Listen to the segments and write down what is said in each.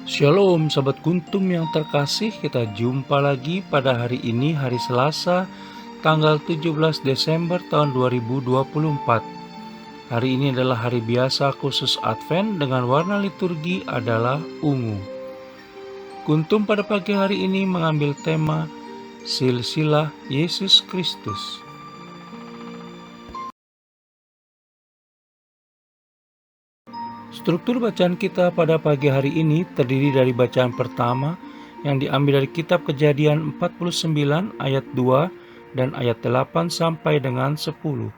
Shalom Sahabat Kuntum yang terkasih, kita jumpa lagi pada hari ini, hari Selasa, tanggal 17 Desember tahun 2024. Hari ini adalah hari biasa khusus Advent dengan warna liturgi adalah ungu. Kuntum pada pagi hari ini mengambil tema Silsilah Yesus Kristus. Struktur bacaan kita pada pagi hari ini terdiri dari bacaan pertama yang diambil dari kitab Kejadian 49 ayat 2 dan ayat 8 sampai dengan 10.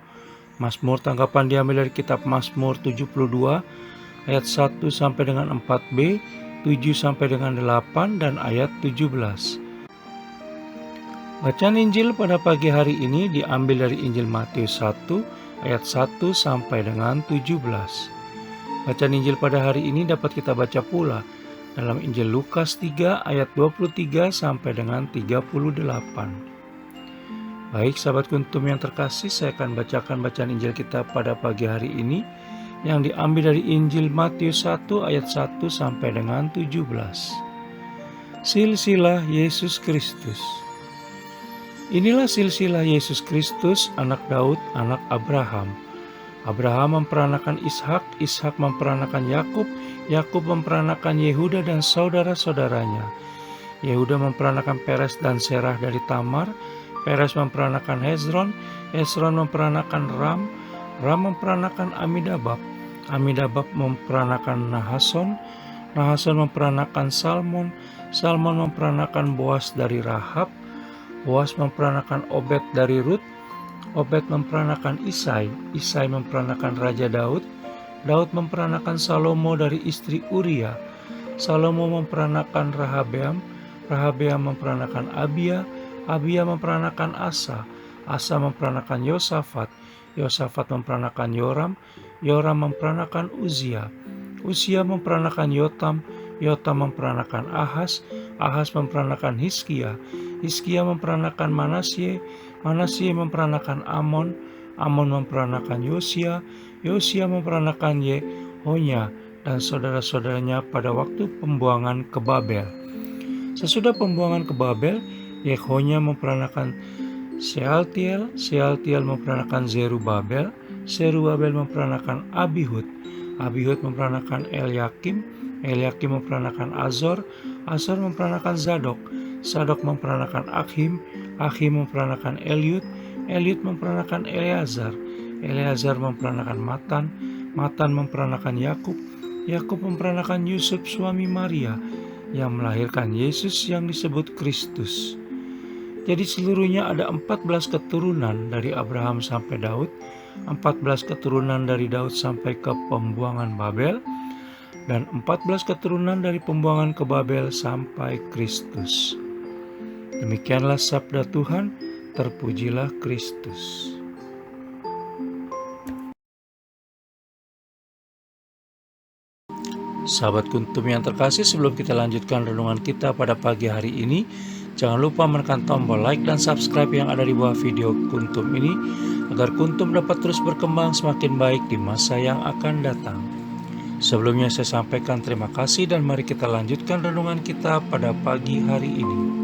Mazmur tanggapan diambil dari kitab Mazmur 72 ayat 1 sampai dengan 4b, 7 sampai dengan 8 dan ayat 17. Bacaan Injil pada pagi hari ini diambil dari Injil Matius 1 ayat 1 sampai dengan 17. Bacaan Injil pada hari ini dapat kita baca pula dalam Injil Lukas 3 ayat 23 sampai dengan 38. Baik sahabat kuntum yang terkasih, saya akan bacakan bacaan Injil kita pada pagi hari ini yang diambil dari Injil Matius 1 ayat 1 sampai dengan 17. Silsilah Yesus Kristus. Inilah silsilah Yesus Kristus, anak Daud, anak Abraham. Abraham memperanakan Ishak, Ishak memperanakan Yakub, Yakub memperanakan Yehuda dan saudara-saudaranya. Yehuda memperanakan Peres dan Serah dari Tamar, Peres memperanakan Hezron, Hezron memperanakan Ram, Ram memperanakan Amminadab, Amminadab memperanakan Nahason, Nahason memperanakan Salmon, Salmon memperanakan Boas dari Rahab, Boas memperanakan Obed dari Rut, Obed memperanakan Isai, Isai memperanakan Raja Daud, Daud memperanakan Salomo dari istri Uria, Salomo memperanakan Rehabeam, Rehabeam memperanakan Abia, Abia memperanakan Asa, Asa memperanakan Yosafat, Yosafat memperanakan Yoram, Yoram memperanakan Uzia, Uzia memperanakan Yotam, Yotam memperanakan Ahas, Ahas memperanakan Hizkia, Hizkia memperanakan Manasye, Manasye memperanakan Amon, Amon memperanakan Yosia, Yosia memperanakan Yehonya dan saudara-saudaranya pada waktu pembuangan ke Babel. Sesudah pembuangan ke Babel, Yehonya memperanakan Sealtiel, Sealtiel memperanakan Zerubabel, Zerubabel memperanakan Abihud, Abihud memperanakan Eliakim, Eliakim memperanakan Azor, Azor memperanakan Zadok, Zadok memperanakan Akhim, Akhim memperanakan Eliud, Eliud memperanakan Eleazar, Eleazar memperanakan Matan, Matan memperanakan Yakub, Yakub memperanakan Yusuf suami Maria yang melahirkan Yesus yang disebut Kristus. Jadi seluruhnya ada 14 keturunan dari Abraham sampai Daud, 14 keturunan dari Daud sampai ke pembuangan Babel, dan 14 keturunan dari pembuangan ke Babel sampai Kristus. Demikianlah sabda Tuhan, terpujilah Kristus. Sahabat kuntum yang terkasih, sebelum kita lanjutkan renungan kita pada pagi hari ini, jangan lupa menekan tombol like dan subscribe yang ada di bawah video kuntum ini, agar kuntum dapat terus berkembang semakin baik di masa yang akan datang. Sebelumnya saya sampaikan terima kasih dan mari kita lanjutkan renungan kita pada pagi hari ini.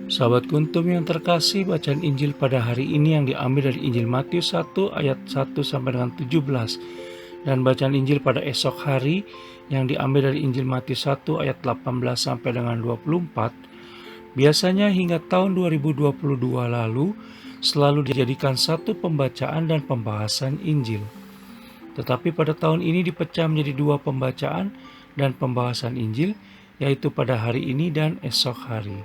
Sahabat kuntum yang terkasih, bacaan Injil pada hari ini yang diambil dari Injil Matius 1 ayat 1 sampai dengan 17 dan bacaan Injil pada esok hari yang diambil dari Injil Matius 1 ayat 18 sampai dengan 24. Biasanya hingga tahun 2022 lalu selalu dijadikan satu pembacaan dan pembahasan Injil. Tetapi pada tahun ini dipecah menjadi dua pembacaan dan pembahasan Injil, yaitu pada hari ini dan esok hari.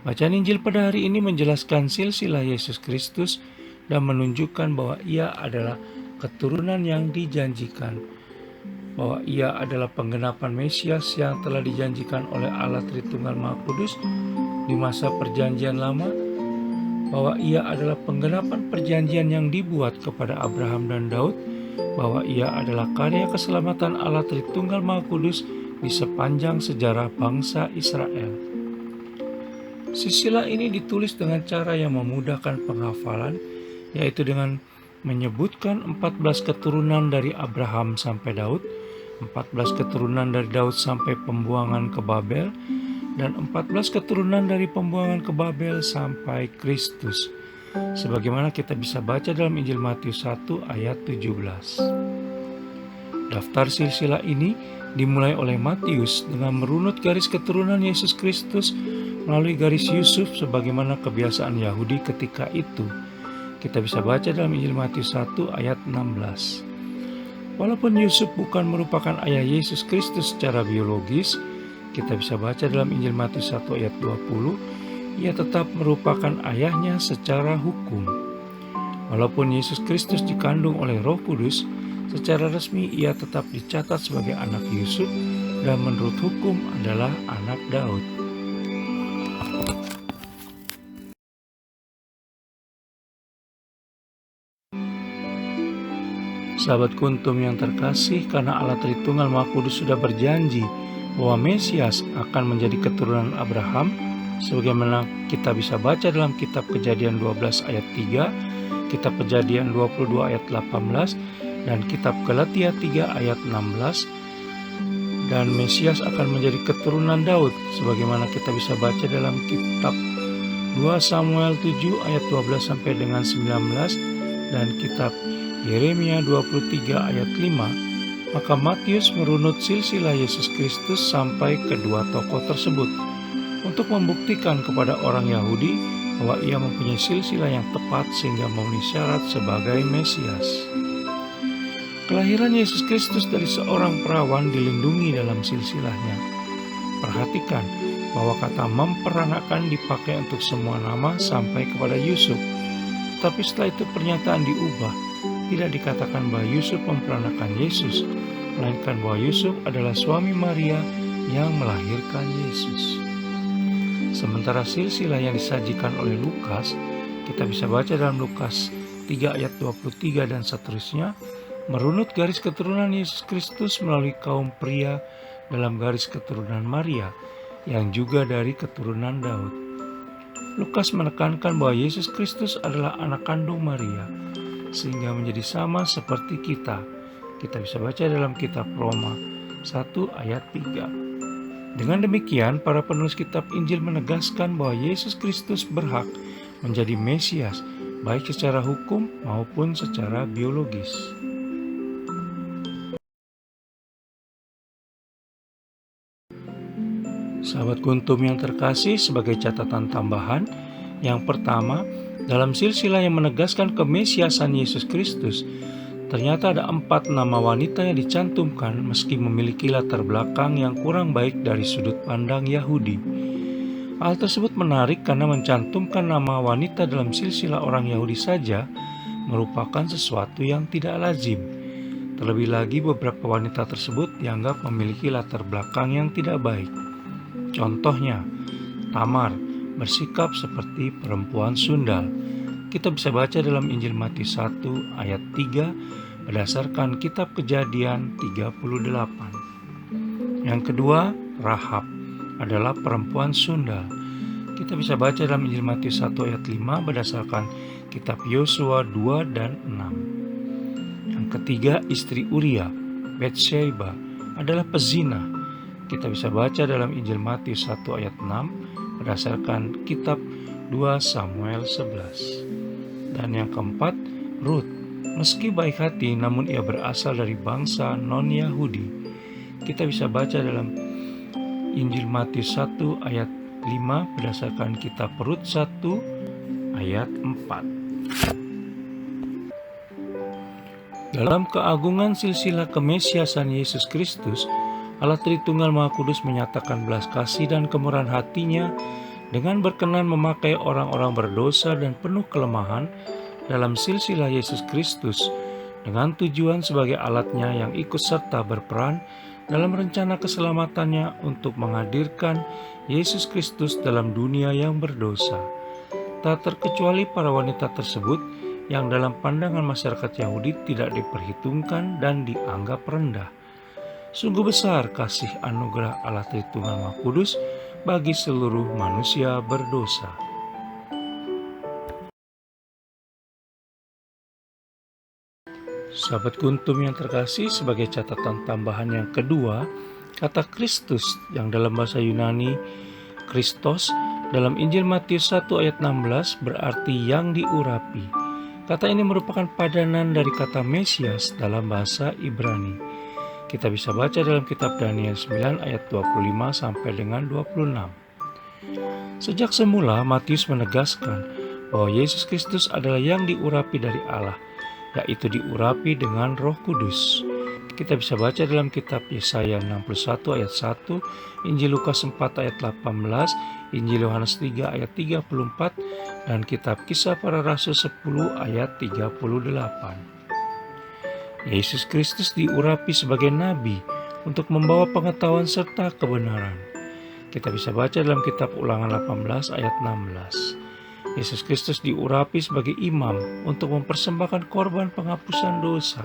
Bacaan Injil pada hari ini menjelaskan silsilah Yesus Kristus dan menunjukkan bahwa Ia adalah keturunan yang dijanjikan, bahwa Ia adalah penggenapan Mesias yang telah dijanjikan oleh Allah Tritunggal Maha Kudus di masa Perjanjian Lama, bahwa Ia adalah penggenapan perjanjian yang dibuat kepada Abraham dan Daud, bahwa Ia adalah karya keselamatan Allah Tritunggal Maha Kudus di sepanjang sejarah bangsa Israel. Silsilah ini ditulis dengan cara yang memudahkan penghafalan, yaitu dengan menyebutkan 14 keturunan dari Abraham sampai Daud, 14 keturunan dari Daud sampai pembuangan ke Babel, dan 14 keturunan dari pembuangan ke Babel sampai Kristus. Sebagaimana kita bisa baca dalam Injil Matius 1 ayat 17. Daftar silsilah ini dimulai oleh Matius dengan merunut garis keturunan Yesus Kristus melalui garis Yusuf sebagaimana kebiasaan Yahudi ketika itu. Kita bisa baca dalam Injil Matius 1 ayat 16. Walaupun Yusuf bukan merupakan ayah Yesus Kristus secara biologis, kita bisa baca dalam Injil Matius 1 ayat 20, ia tetap merupakan ayahnya secara hukum. Walaupun Yesus Kristus dikandung oleh Roh Kudus, secara resmi ia tetap dicatat sebagai anak Yusuf dan menurut hukum adalah anak Daud. Sahabat Kuntum yang terkasih, karena Allah Tritunggal Maha Kudus sudah berjanji bahwa Mesias akan menjadi keturunan Abraham, sebagaimana kita bisa baca dalam kitab Kejadian 12 ayat 3, kitab Kejadian 22 ayat 18, dan kitab Galatia 3 ayat 16, dan Mesias akan menjadi keturunan Daud, sebagaimana kita bisa baca dalam kitab 2 Samuel 7 ayat 12 sampai dengan 19, dan kitab Yeremia 23 ayat 5, maka Matius merunut silsilah Yesus Kristus sampai kedua tokoh tersebut untuk membuktikan kepada orang Yahudi bahwa ia mempunyai silsilah yang tepat sehingga memenuhi syarat sebagai Mesias. Kelahiran Yesus Kristus dari seorang perawan dilindungi dalam silsilahnya. Perhatikan bahwa kata memperanakan dipakai untuk semua nama sampai kepada Yusuf. Tapi setelah itu pernyataan diubah. Tidak dikatakan bahwa Yusuf memperanakan Yesus, melainkan bahwa Yusuf adalah suami Maria yang melahirkan Yesus. Sementara silsilah yang disajikan oleh Lukas, kita bisa baca dalam Lukas 3 ayat 23 dan seterusnya, merunut garis keturunan Yesus Kristus melalui kaum pria dalam garis keturunan Maria, yang juga dari keturunan Daud. Lukas menekankan bahwa Yesus Kristus adalah anak kandung Maria, sehingga menjadi sama seperti kita. Kita bisa baca dalam kitab Roma 1 ayat 3. Dengan demikian, para penulis kitab Injil menegaskan bahwa Yesus Kristus berhak menjadi Mesias, baik secara hukum maupun secara biologis. Sahabat Kuntum yang terkasih, sebagai catatan tambahan, yang pertama, dalam silsilah yang menegaskan kemesiasan Yesus Kristus, ternyata ada 4 nama wanita yang dicantumkan meski memiliki latar belakang yang kurang baik dari sudut pandang Yahudi. Hal tersebut menarik karena mencantumkan nama wanita dalam silsilah orang Yahudi saja merupakan sesuatu yang tidak lazim. Terlebih lagi beberapa wanita tersebut dianggap memiliki latar belakang yang tidak baik. Contohnya, Tamar bersikap seperti perempuan sundal. Kita bisa baca dalam Injil Matius 1 ayat 3 berdasarkan kitab Kejadian 38. Yang kedua, Rahab adalah perempuan sundal. Kita bisa baca dalam Injil Matius 1 ayat 5 berdasarkan kitab Yosua 2 dan 6. Yang ketiga, istri Uria, Betsheba, adalah pezina. Kita bisa baca dalam Injil Matius 1 ayat 6 berdasarkan kitab 2 Samuel 11. Dan yang keempat, Rut, meski baik hati namun ia berasal dari bangsa non-Yahudi. Kita bisa baca dalam Injil Matius 1 ayat 5 berdasarkan kitab Rut 1 ayat 4. Dalam keagungan silsilah kemesiasan Yesus Kristus, Allah Tritunggal Maha Kudus menyatakan belas kasih dan kemurahan hatinya dengan berkenan memakai orang-orang berdosa dan penuh kelemahan dalam silsilah Yesus Kristus dengan tujuan sebagai alatnya yang ikut serta berperan dalam rencana keselamatannya untuk menghadirkan Yesus Kristus dalam dunia yang berdosa. Tak terkecuali para wanita tersebut yang dalam pandangan masyarakat Yahudi tidak diperhitungkan dan dianggap rendah. Sungguh besar kasih anugerah Allah Tritunggal Maha Kudus bagi seluruh manusia berdosa. Sahabat Kuntum yang terkasih, sebagai catatan tambahan yang kedua, kata Kristus yang dalam bahasa Yunani Kristos dalam Injil Matius 1 ayat 16 berarti yang diurapi. Kata ini merupakan padanan dari kata Mesias dalam bahasa Ibrani. Kita bisa baca dalam kitab Daniel 9 ayat 25 sampai dengan 26. Sejak semula Matius menegaskan bahwa Yesus Kristus adalah yang diurapi dari Allah, yaitu diurapi dengan Roh Kudus. Kita bisa baca dalam kitab Yesaya 61 ayat 1, Injil Lukas 4 ayat 18, Injil Yohanes 3 ayat 34, dan kitab Kisah Para Rasul 10 ayat 38. Yesus Kristus diurapi sebagai nabi untuk membawa pengetahuan serta kebenaran. Kita bisa baca dalam kitab Ulangan 18 ayat 16. Yesus Kristus diurapi sebagai imam untuk mempersembahkan korban penghapusan dosa.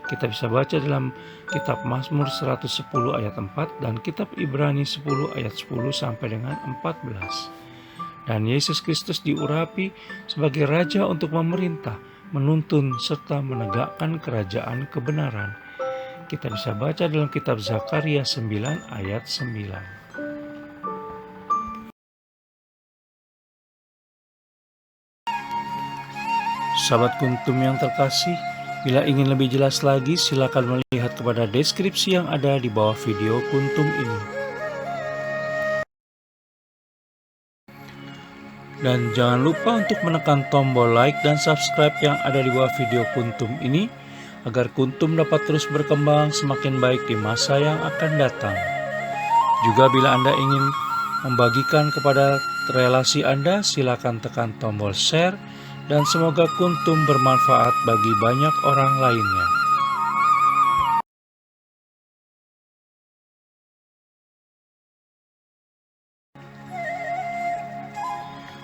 Kita bisa baca dalam kitab Mazmur 110 ayat 4 dan kitab Ibrani 10 ayat 10 sampai dengan 14. Dan Yesus Kristus diurapi sebagai raja untuk memerintah, menuntun serta menegakkan kerajaan kebenaran. Kita bisa baca dalam kitab Zakaria 9 ayat 9. Sahabat Kuntum yang terkasih, bila ingin lebih jelas lagi, silakan melihat kepada deskripsi yang ada di bawah video Kuntum ini. Dan jangan lupa untuk menekan tombol like dan subscribe yang ada di bawah video Kuntum ini, agar Kuntum dapat terus berkembang semakin baik di masa yang akan datang. Juga bila Anda ingin membagikan kepada relasi Anda, silakan tekan tombol share, dan semoga Kuntum bermanfaat bagi banyak orang lainnya.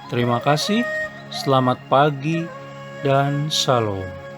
Terima kasih, selamat pagi, dan shalom.